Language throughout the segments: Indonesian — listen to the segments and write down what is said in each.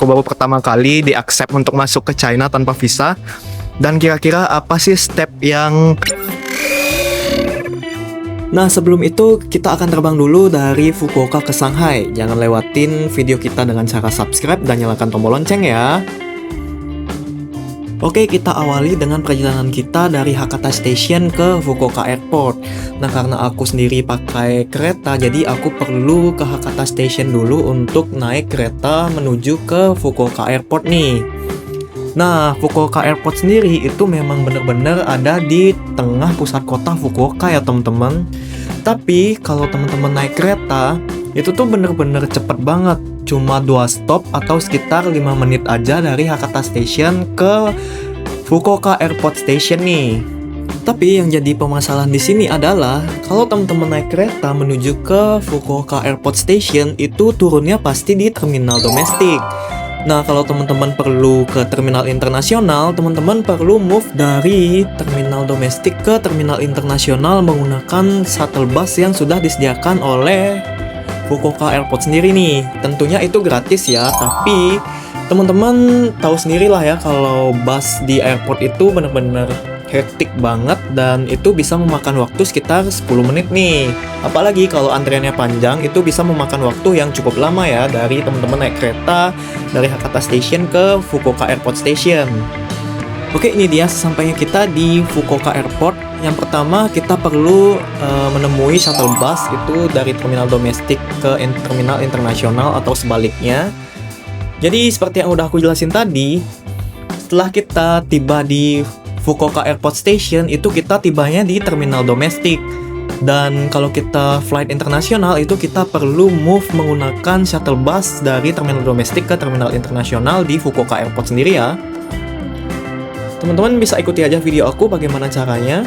aku baru pertama kali di accept untuk masuk ke China tanpa visa. Dan kira-kira apa sih step yang... Nah, sebelum itu kita akan terbang dulu dari Fukuoka ke Shanghai. Jangan lewatin video kita dengan cara subscribe dan nyalakan tombol lonceng ya. Oke, kita awali dengan perjalanan kita dari Hakata Station ke Fukuoka Airport. Nah, karena aku sendiri pakai kereta, jadi aku perlu ke Hakata Station dulu untuk naik kereta menuju ke Fukuoka Airport nih. Nah, Fukuoka Airport sendiri itu memang benar-benar ada di tengah pusat kota Fukuoka ya teman-teman. Tapi kalau teman-teman naik kereta, itu tuh bener-bener cepet banget. Cuma 2 stop atau sekitar 5 menit aja dari Hakata Station ke Fukuoka Airport Station nih. Tapi yang jadi permasalahan di sini adalah kalau teman-teman naik kereta menuju ke Fukuoka Airport Station itu turunnya pasti di terminal domestik. Nah, kalau teman-teman perlu ke terminal internasional, teman-teman perlu move dari terminal domestik ke terminal internasional menggunakan shuttle bus yang sudah disediakan oleh Fukuoka Airport sendiri nih. Tentunya itu gratis ya, tapi teman-teman tahu sendirilah ya kalau bus di airport itu benar-benar hektik banget dan itu bisa memakan waktu sekitar 10 menit nih. Apalagi kalau antriannya panjang, itu bisa memakan waktu yang cukup lama ya dari teman-teman naik kereta dari Hakata Station ke Fukuoka Airport Station. Oke, ini dia sesampainya kita di Fukuoka Airport. Yang pertama kita perlu menemui shuttle bus itu dari terminal domestik ke terminal internasional atau sebaliknya. Jadi seperti yang udah aku jelasin tadi, setelah kita tiba di Fukuoka Airport Station itu kita tibanya di terminal domestik. Dan kalau kita flight internasional itu kita perlu move menggunakan shuttle bus dari terminal domestik ke terminal internasional di Fukuoka Airport sendiri ya. Teman-teman bisa ikuti aja video aku bagaimana caranya.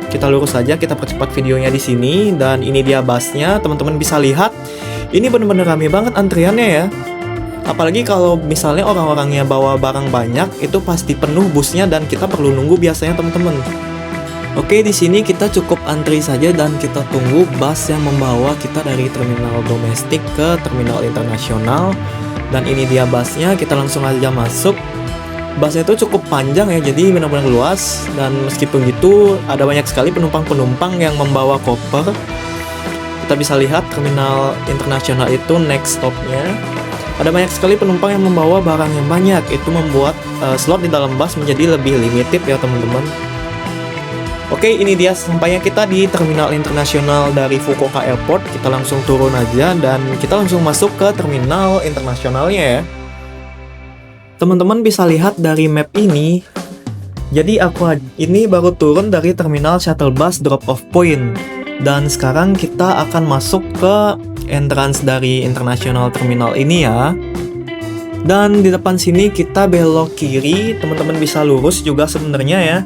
Kita lurus saja, kita percepat videonya di sini dan ini dia busnya. Teman-teman bisa lihat ini benar-benar rame banget antriannya ya. Apalagi kalau misalnya orang-orangnya bawa barang banyak, itu pasti penuh busnya dan kita perlu nunggu biasanya teman-teman. Oke, di sini kita cukup antri saja dan kita tunggu bus yang membawa kita dari terminal domestik ke terminal internasional. Dan ini dia busnya, kita langsung aja masuk. Busnya itu cukup panjang ya, jadi benar-benar luas. Dan meskipun gitu, ada banyak sekali penumpang-penumpang yang membawa koper. Kita bisa lihat terminal internasional itu next stopnya. Ada banyak sekali penumpang yang membawa barang yang banyak. Itu membuat slot di dalam bus menjadi lebih limited ya teman-teman. Oke, ini dia sampainya kita di terminal internasional dari Fukuoka Airport. Kita langsung turun aja dan kita langsung masuk ke terminal internasionalnya ya. Teman-teman bisa lihat dari map ini. Jadi aku ini baru turun dari terminal shuttle bus drop off point. Dan sekarang kita akan masuk ke entrance dari international terminal ini ya. Dan di depan sini kita belok kiri, teman-teman bisa lurus juga sebenarnya ya.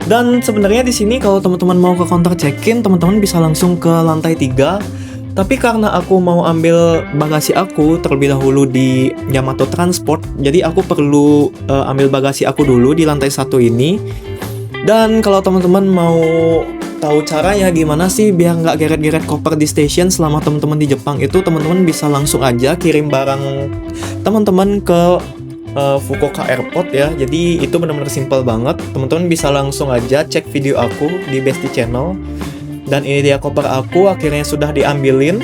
Dan sebenarnya di sini kalau teman-teman mau ke counter check-in, teman-teman bisa langsung ke lantai 3. Tapi karena aku mau ambil bagasi aku terlebih dahulu di Yamato Transport, jadi aku perlu ambil bagasi aku dulu di lantai 1 ini. Dan kalau teman-teman mau tahu caranya gimana sih biar nggak geret-geret koper di station selama teman-teman di Jepang itu, teman-teman bisa langsung aja kirim barang teman-teman ke Fukuoka Airport ya. Jadi itu benar-benar simple banget. Teman-teman bisa langsung aja cek video aku di Besti Channel. Dan ini dia koper aku akhirnya sudah diambilin.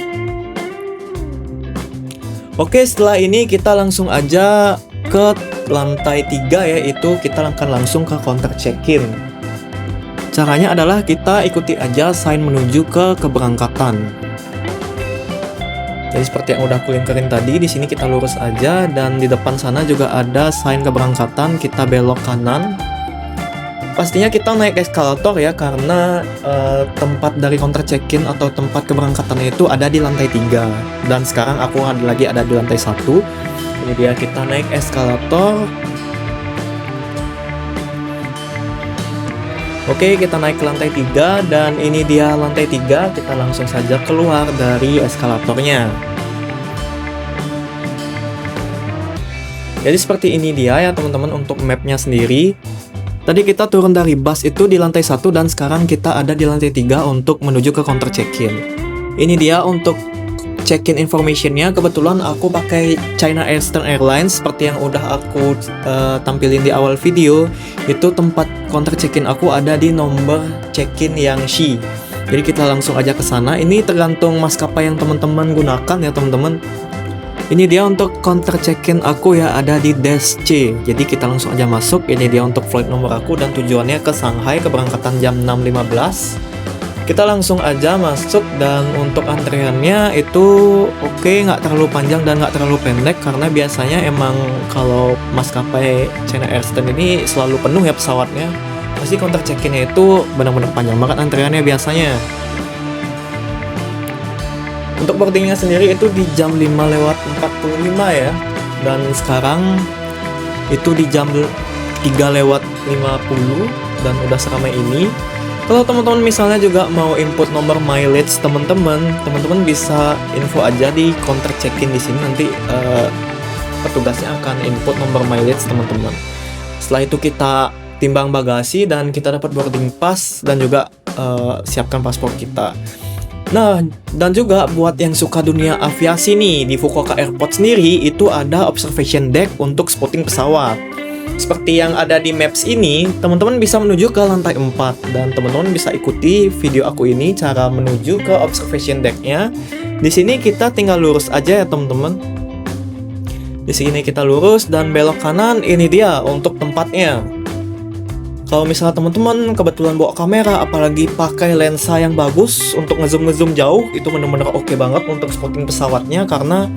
Oke, setelah ini kita langsung aja ke lantai 3 ya, itu kita akan langsung ke counter check-in. Caranya adalah kita ikuti aja sign menuju ke keberangkatan. Jadi seperti yang udah aku linkerin tadi, di sini kita lurus aja dan di depan sana juga ada sign keberangkatan, kita belok kanan. Pastinya kita naik eskalator ya karena tempat dari counter check-in atau tempat keberangkatannya itu ada di lantai 3. Dan sekarang aku lagi ada di lantai 1. Ini dia, kita naik eskalator. Oke, kita naik ke lantai 3 dan ini dia lantai 3. Kita langsung saja keluar dari eskalatornya. Jadi seperti ini dia ya teman-teman untuk mapnya sendiri. Tadi kita turun dari bus itu di lantai 1 dan sekarang kita ada di lantai 3 untuk menuju ke counter check-in. Ini dia untuk check-in informationnya kebetulan aku pakai China Eastern Airlines seperti yang udah aku tampilin di awal video. Itu tempat counter check-in aku ada di nomor check-in yang Shi. Jadi kita langsung aja ke sana. Ini tergantung maskapai yang teman-teman gunakan ya teman-teman. Ini dia untuk counter check-in aku ya, ada di desk C. Jadi kita langsung aja masuk. Ini dia untuk flight nomor aku dan tujuannya ke Shanghai, keberangkatan jam 6.15. Kita langsung aja masuk dan untuk antriannya itu oke, nggak terlalu panjang dan nggak terlalu pendek karena biasanya emang kalau maskapai China Eastern ini selalu penuh ya pesawatnya. Pasti counter check-innya itu benar-benar panjang banget antriannya biasanya. Untuk boardingnya sendiri itu di jam 5:45 ya. Dan sekarang itu di jam 3:50 dan udah seramai ini. Kalau teman-teman misalnya juga mau input nomor mileage teman-teman bisa info aja di counter check-in di sini, nanti petugasnya akan input nomor mileage teman-teman. Setelah itu kita timbang bagasi dan kita dapat boarding pass dan juga siapkan paspor kita. Nah, dan juga buat yang suka dunia aviasi nih, di Fukuoka Airport sendiri itu ada observation deck untuk spotting pesawat. Seperti yang ada di maps ini, teman-teman bisa menuju ke lantai 4 dan teman-teman bisa ikuti video aku ini cara menuju ke observation deck-nya. Di sini kita tinggal lurus aja ya teman-teman. Di sini kita lurus dan belok kanan, ini dia untuk tempatnya. Kalau misalnya teman-teman kebetulan bawa kamera, apalagi pakai lensa yang bagus untuk ngezoom jauh, itu benar-benar oke banget untuk spotting pesawatnya karena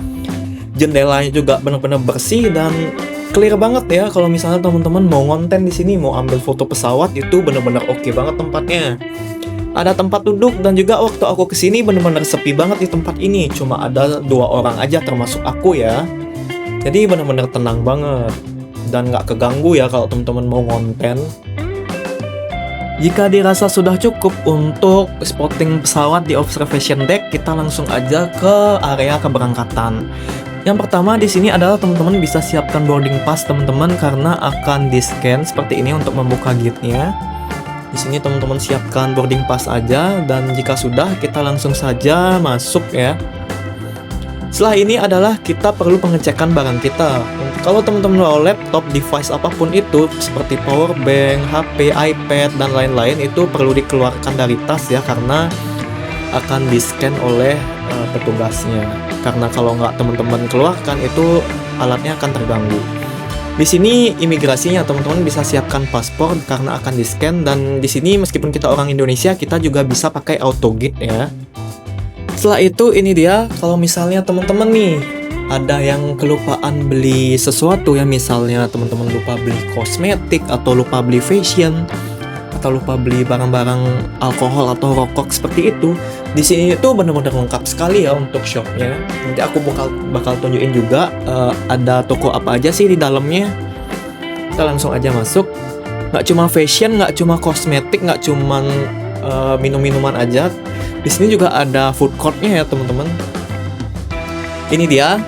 jendelanya juga benar-benar bersih dan clear banget ya. Kalau misalnya teman-teman mau ngonten di sini, mau ambil foto pesawat, itu benar-benar oke banget tempatnya. Ada tempat duduk dan juga waktu aku kesini benar-benar sepi banget di tempat ini. Cuma ada 2 orang aja termasuk aku ya. Jadi benar-benar tenang banget dan nggak keganggu ya kalau teman-teman mau ngonten. Jika dirasa sudah cukup untuk spotting pesawat di observation deck, kita langsung aja ke area keberangkatan. Yang pertama di sini adalah teman-teman bisa siapkan boarding pass teman-teman karena akan di-scan seperti ini untuk membuka gate-nya. Di sini teman-teman siapkan boarding pass aja dan jika sudah kita langsung saja masuk ya. Setelah ini adalah kita perlu pengecekan barang kita. Kalau teman-teman bawa laptop, device apapun itu seperti power bank, HP, iPad dan lain-lain itu perlu dikeluarkan dari tas ya karena akan di-scan oleh petugasnya. Karena kalau nggak teman-teman keluarkan itu alatnya akan terganggu. Di sini imigrasinya teman-teman bisa siapkan paspor karena akan di-scan dan di sini meskipun kita orang Indonesia kita juga bisa pakai auto gate ya. Setelah itu ini dia, kalau misalnya teman-teman nih ada yang kelupaan beli sesuatu ya, misalnya teman-teman lupa beli kosmetik atau lupa beli fashion atau lupa beli barang-barang alkohol atau rokok seperti itu, di sini itu benar-benar lengkap sekali ya untuk shopnya. Nanti aku bakal tunjukin juga ada toko apa aja sih di dalamnya. Kita langsung aja masuk. Nggak cuma fashion, nggak cuma kosmetik, nggak cuma minum-minuman aja. Di sini juga ada food court-nya ya teman-teman. Ini dia.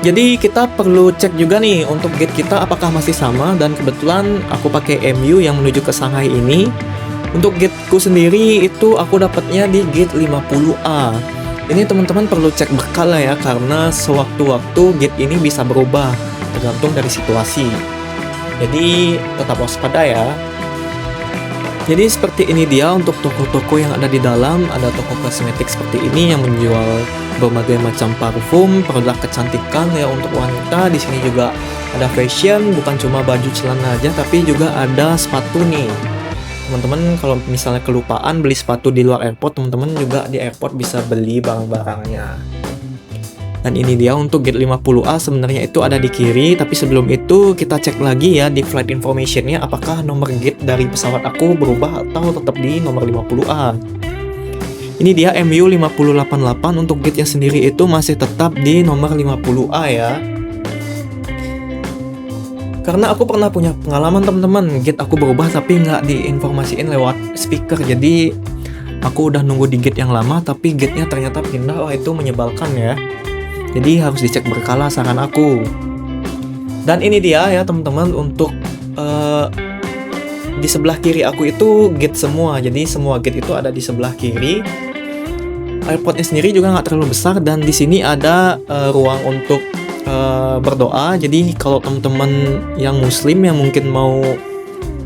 Jadi kita perlu cek juga nih untuk gate kita apakah masih sama dan kebetulan aku pakai MU yang menuju ke Shanghai ini. Untuk gateku sendiri itu aku dapatnya di gate 50A. Ini teman-teman perlu cek bekal lah ya karena sewaktu-waktu gate ini bisa berubah tergantung dari situasi. Jadi tetap waspada ya. Jadi seperti ini dia untuk toko-toko yang ada di dalam. Ada toko kosmetik seperti ini yang menjual berbagai macam parfum, produk kecantikan ya untuk wanita. Di sini juga ada fashion, bukan cuma baju celana aja, tapi juga ada sepatu nih. Teman-teman kalau misalnya kelupaan beli sepatu di luar airport, teman-teman juga di airport bisa beli barang-barangnya. Dan ini dia untuk gate 50A sebenarnya itu ada di kiri, tapi sebelum itu kita cek lagi ya di flight information-nya apakah nomor gate dari pesawat aku berubah atau tetap di nomor 50A. Ini dia MU 5088 untuk gate-nya sendiri itu masih tetap di nomor 50A ya. Karena aku pernah punya pengalaman teman-teman, gate aku berubah tapi nggak diinformasiin lewat speaker. Jadi aku udah nunggu di gate yang lama tapi gate-nya ternyata pindah. Wah, itu menyebalkan ya. Jadi harus dicek berkala saran aku. Dan ini dia ya teman-teman untuk di sebelah kiri aku itu gate semua. Jadi semua gate itu ada di sebelah kiri. airportnya sendiri juga nggak terlalu besar, dan di sini ada ruang untuk berdoa. Jadi kalau teman-teman yang muslim yang mungkin mau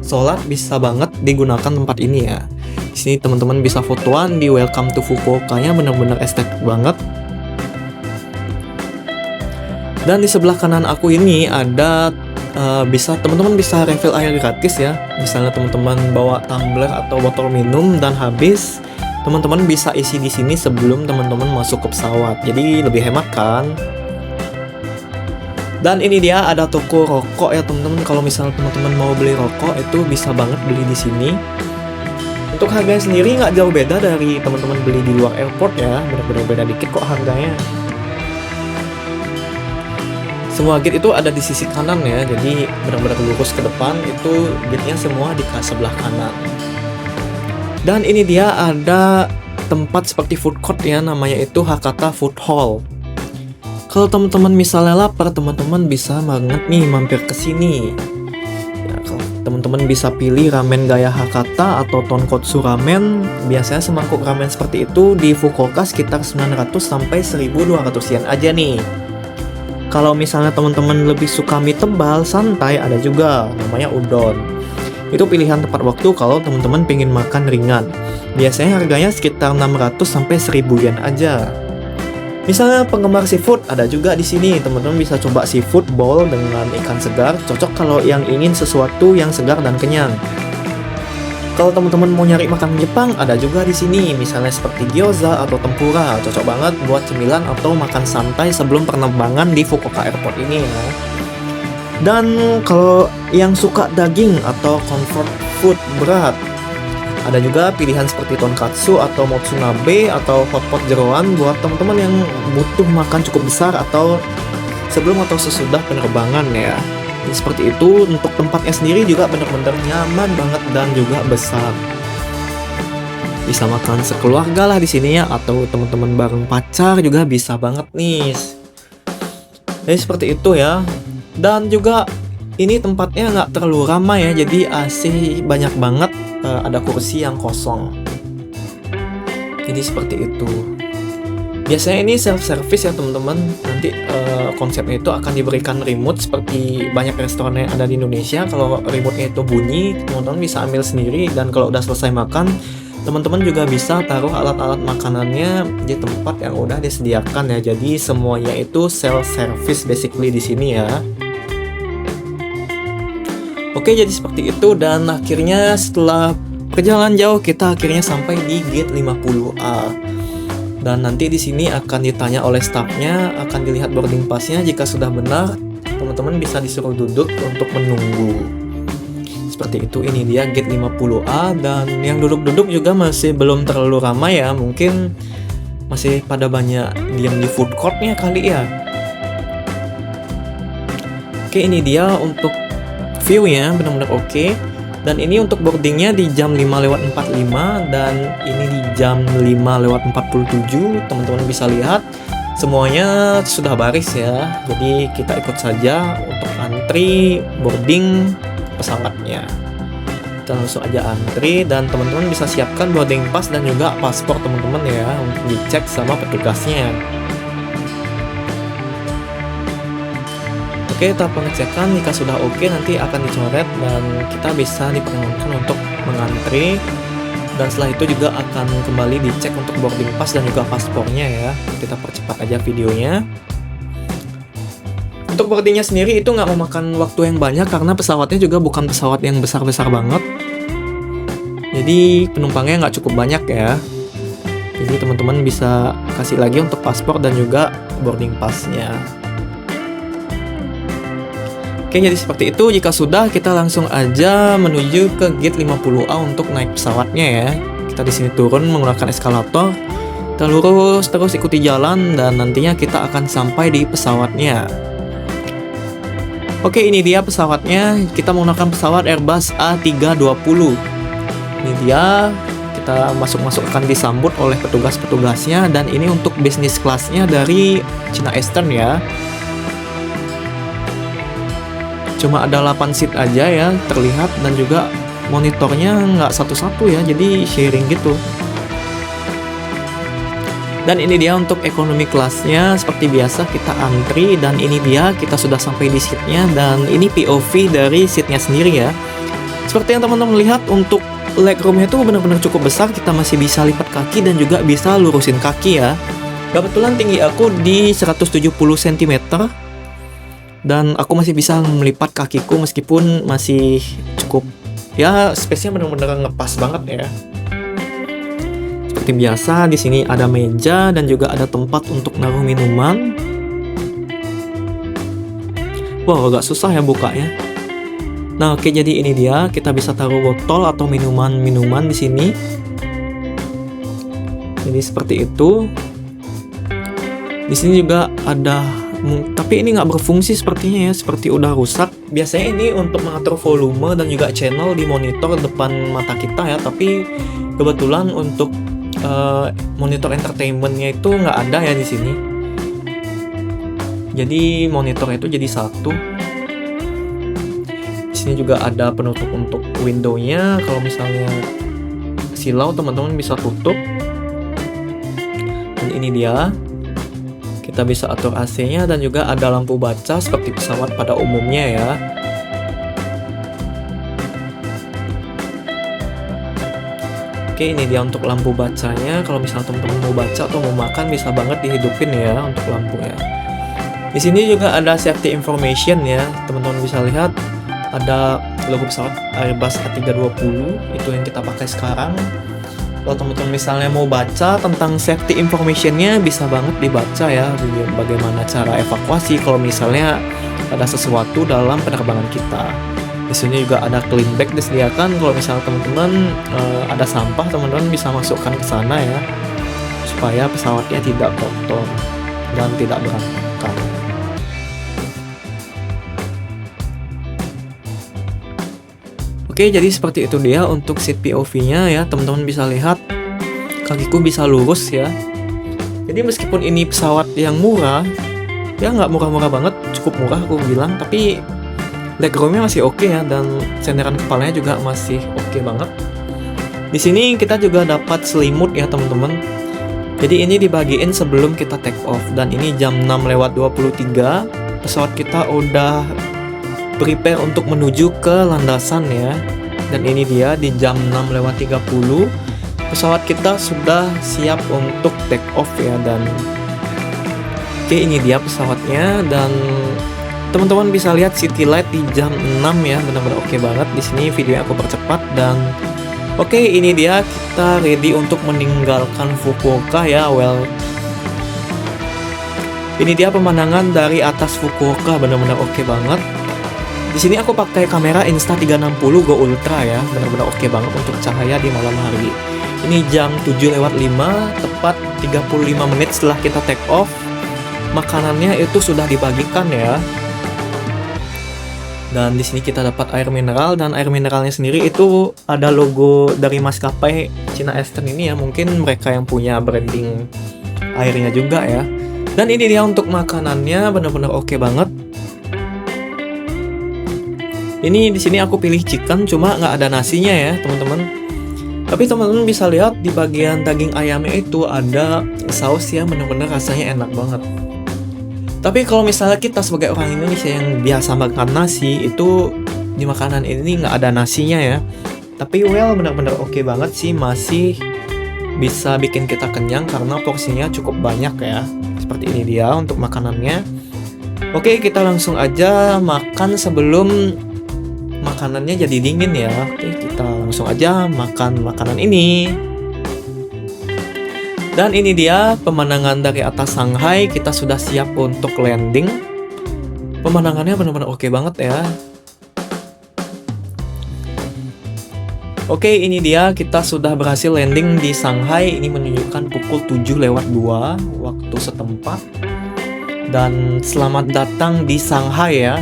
sholat bisa banget digunakan tempat ini ya. Di sini teman-teman bisa fotoan di Welcome to Fukuoka-nya, benar-benar estetik banget. Dan di sebelah kanan aku ini ada teman-teman bisa refill air gratis ya. Misalnya teman-teman bawa tumbler atau botol minum dan habis, teman-teman bisa isi di sini sebelum teman-teman masuk ke pesawat. Jadi lebih hemat kan? Dan ini dia ada toko rokok ya teman-teman. Kalau misalnya teman-teman mau beli rokok itu bisa banget beli di sini. Untuk harganya sendiri nggak jauh beda dari teman-teman beli di luar airport ya. Benar-benar beda dikit kok harganya. Semua gate itu ada di sisi kanan ya, jadi benar-benar lurus ke depan, itu gate-nya semua di sebelah kanan. Dan ini dia ada tempat seperti food court ya, namanya itu Hakata Food Hall. Kalau teman-teman misalnya lapar, teman-teman bisa banget nih mampir ke sini. Ya, kalau teman-teman bisa pilih ramen gaya Hakata atau tonkotsu ramen. Biasanya semangkuk ramen seperti itu di Fukuoka sekitar 900 sampai 1.200 yen aja nih. Kalau misalnya teman-teman lebih suka mie tebal, santai, ada juga namanya udon. Itu pilihan tepat waktu kalau teman-teman pengen makan ringan. Biasanya harganya sekitar 600 sampai 1.000 yen aja. Misalnya penggemar seafood, ada juga di sini. Teman-teman bisa coba seafood bowl dengan ikan segar, cocok kalau yang ingin sesuatu yang segar dan kenyang. Kalau teman-teman mau nyari makanan Jepang, ada juga di sini. Misalnya seperti gyoza atau tempura, cocok banget buat cemilan atau makan santai sebelum penerbangan di Fukuoka Airport ini ya. Dan kalau yang suka daging atau comfort food berat, ada juga pilihan seperti tonkatsu atau motsunabe atau hotpot jeroan buat teman-teman yang butuh makan cukup besar atau sebelum atau sesudah penerbangan ya. Jadi seperti itu. Untuk tempatnya sendiri juga benar-benar nyaman banget dan juga besar. Bisa makan sekeluarga lah di sini ya, atau teman-teman bareng pacar juga bisa banget nih. Jadi seperti itu ya. Dan juga ini tempatnya nggak terlalu ramai ya, jadi AC banyak banget, ada kursi yang kosong. Jadi seperti itu. Biasanya ini self-service ya teman-teman. Nanti konsepnya itu akan diberikan remote seperti banyak restoran yang ada di Indonesia. Kalau remote-nya itu bunyi, teman-teman bisa ambil sendiri. Dan kalau udah selesai makan, teman-teman juga bisa taruh alat-alat makanannya di tempat yang udah disediakan ya. Jadi semuanya itu self-service basically di sini ya. Oke, jadi seperti itu. Dan akhirnya setelah perjalanan jauh, kita akhirnya sampai di gate 50A. Dan nanti di sini akan ditanya oleh stafnya, akan dilihat boarding pass-nya. Jika sudah benar, teman-teman bisa disuruh duduk untuk menunggu. Seperti itu. Ini dia gate 50A, dan yang duduk-duduk juga masih belum terlalu ramai ya. Mungkin masih pada banyak diam di food court-nya kali ya. Oke, ini dia untuk view-nya, benar-benar oke. Dan ini untuk boardingnya di jam 5:45 dan ini di jam 5:47. Teman-teman bisa lihat semuanya sudah baris ya. Jadi kita ikut saja untuk antri boarding pesawatnya. Kita langsung aja antri, dan teman-teman bisa siapkan boarding pass dan juga paspor teman-teman ya untuk dicek sama petugasnya. Oke, tahap pengecekan jika sudah oke nanti akan dicoret dan kita bisa diperkenankan untuk mengantri. Dan setelah itu juga akan kembali dicek untuk boarding pass dan juga paspornya ya. Kita percepat aja videonya. Untuk boardingnya sendiri itu nggak memakan waktu yang banyak karena pesawatnya juga bukan pesawat yang besar-besar banget. Jadi penumpangnya nggak cukup banyak ya. Jadi teman-teman bisa kasih lagi untuk paspor dan juga boarding passnya. Oke, jadi seperti itu. Jika sudah, kita langsung aja menuju ke gate 50A untuk naik pesawatnya ya. Kita di sini turun menggunakan eskalator. Kita lurus terus ikuti jalan dan nantinya kita akan sampai di pesawatnya. Oke, ini dia pesawatnya. Kita menggunakan pesawat Airbus A320. Ini dia. Kita masuk akan disambut oleh petugas-petugasnya, dan ini untuk bisnis kelasnya dari China Eastern ya. Cuma ada 8 seat aja ya terlihat, dan juga monitornya nggak satu-satu ya, jadi sharing gitu. Dan ini dia untuk ekonomi kelasnya. Seperti biasa kita antri, dan ini dia kita sudah sampai di seatnya. Dan ini POV dari seatnya sendiri ya. Seperti yang teman-teman lihat, untuk legroomnya itu benar-benar cukup besar. Kita masih bisa lipat kaki dan juga bisa lurusin kaki ya. Kebetulan tinggi aku di 170 cm, dan aku masih bisa melipat kakiku meskipun masih cukup ya, space-nya benar-benar ngepas banget ya. Seperti biasa di sini ada meja dan juga ada tempat untuk naruh minuman. Wow, agak susah ya bukanya. Nah, oke, jadi ini dia, kita bisa taruh botol atau minuman-minuman di sini. Jadi seperti itu. Di sini juga ada, tapi ini nggak berfungsi sepertinya ya, seperti udah rusak. Biasanya ini untuk mengatur volume dan juga channel di monitor depan mata kita ya, tapi kebetulan untuk monitor entertainmentnya itu nggak ada ya di sini. Jadi monitornya itu jadi satu. Di sini juga ada penutup untuk windownya. Kalau misalnya silau, teman-teman bisa tutup. Dan ini dia. Kita bisa atur AC-nya dan juga ada lampu baca seperti pesawat pada umumnya ya. Oke, ini dia untuk lampu bacanya. Kalau misalnya teman-teman mau baca atau mau makan, bisa banget dihidupin ya untuk lampunya. Di sini juga ada safety information ya. Teman-teman bisa lihat ada logo pesawat Airbus A320, itu yang kita pakai sekarang. Kalau teman-teman misalnya mau baca tentang safety information-nya, bisa banget dibaca ya, bagaimana cara evakuasi kalau misalnya ada sesuatu dalam penerbangan kita. Di sini juga ada clean bag disediakan. Kalau misalnya teman-teman ada sampah, teman-teman bisa masukkan ke sana ya, supaya pesawatnya tidak kotor dan tidak berantakan. Oke, jadi seperti itu dia untuk seat POV-nya ya. Teman-teman bisa lihat kakiku bisa lurus ya. Jadi meskipun ini pesawat yang murah, ya nggak murah-murah banget, cukup murah aku bilang, tapi legroomnya masih oke ya, dan senderan kepalanya juga masih oke banget. Di sini kita juga dapat selimut ya teman-teman. Jadi ini dibagiin sebelum kita take off, dan ini jam 6:23. Pesawat kita udah prepare untuk menuju ke landasan ya. Dan ini dia di jam 6:30 pesawat kita sudah siap untuk take off ya. Dan oke, ini dia pesawatnya, dan teman-teman bisa lihat city light di jam 6 ya, benar-benar oke banget. Di sini videonya aku percepat, dan oke, ini dia kita ready untuk meninggalkan Fukuoka ya. Well, ini dia pemandangan dari atas Fukuoka, benar-benar oke banget. Di sini aku pakai kamera Insta360 Go Ultra ya, benar-benar oke banget untuk cahaya di malam hari. Ini jam 7:05, tepat 35 menit setelah kita take off. Makanannya itu sudah dibagikan ya. Dan di sini kita dapat air mineral, dan air mineralnya sendiri itu ada logo dari maskapai China Eastern ini ya. Mungkin mereka yang punya branding airnya juga ya. Dan ini dia untuk makanannya, benar-benar oke banget. Ini di sini aku pilih chicken, cuma nggak ada nasinya ya teman-teman. Tapi teman-teman bisa lihat di bagian daging ayamnya itu ada saus ya, benar-benar rasanya enak banget. Tapi kalau misalnya kita sebagai orang Indonesia yang biasa makan nasi, itu di makanan ini nggak ada nasinya ya. Tapi well, benar-benar oke banget sih, masih bisa bikin kita kenyang karena porsinya cukup banyak ya. Seperti ini dia untuk makanannya. Oke, kita langsung aja makan sebelum makanannya jadi dingin ya. Oke, kita langsung aja makan makanan ini. Dan ini dia pemandangan dari atas Shanghai. Kita sudah siap untuk landing. Pemandangannya benar-benar oke banget ya. Oke, ini dia kita sudah berhasil landing di Shanghai. Ini menunjukkan pukul 7:02 waktu setempat. Dan selamat datang di Shanghai ya.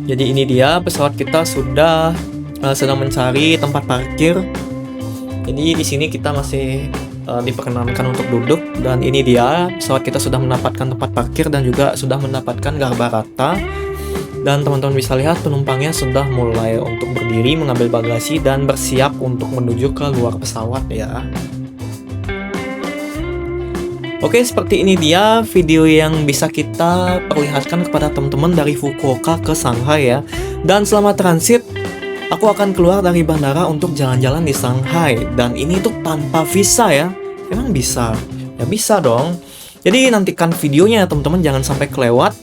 Jadi ini dia pesawat kita sudah sedang mencari tempat parkir. Jadi di sini kita masih diperkenankan untuk duduk, dan ini dia pesawat kita sudah mendapatkan tempat parkir dan juga sudah mendapatkan garba rata. Dan teman-teman bisa lihat penumpangnya sudah mulai untuk berdiri mengambil bagasi dan bersiap untuk menuju ke luar pesawat ya. Oke, seperti ini dia video yang bisa kita perlihatkan kepada teman-teman dari Fukuoka ke Shanghai ya. Dan selama transit, aku akan keluar dari bandara untuk jalan-jalan di Shanghai. Dan ini tuh tanpa visa ya. Emang bisa? Ya bisa dong. Jadi nantikan videonya ya teman-teman, jangan sampai kelewat.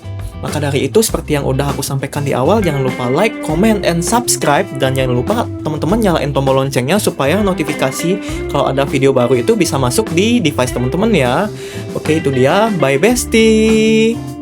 Maka dari itu, seperti yang udah aku sampaikan di awal, jangan lupa like, comment, and subscribe. Dan jangan lupa teman-teman nyalain tombol loncengnya supaya notifikasi kalau ada video baru itu bisa masuk di device teman-teman ya. Oke, itu dia. Bye bestie!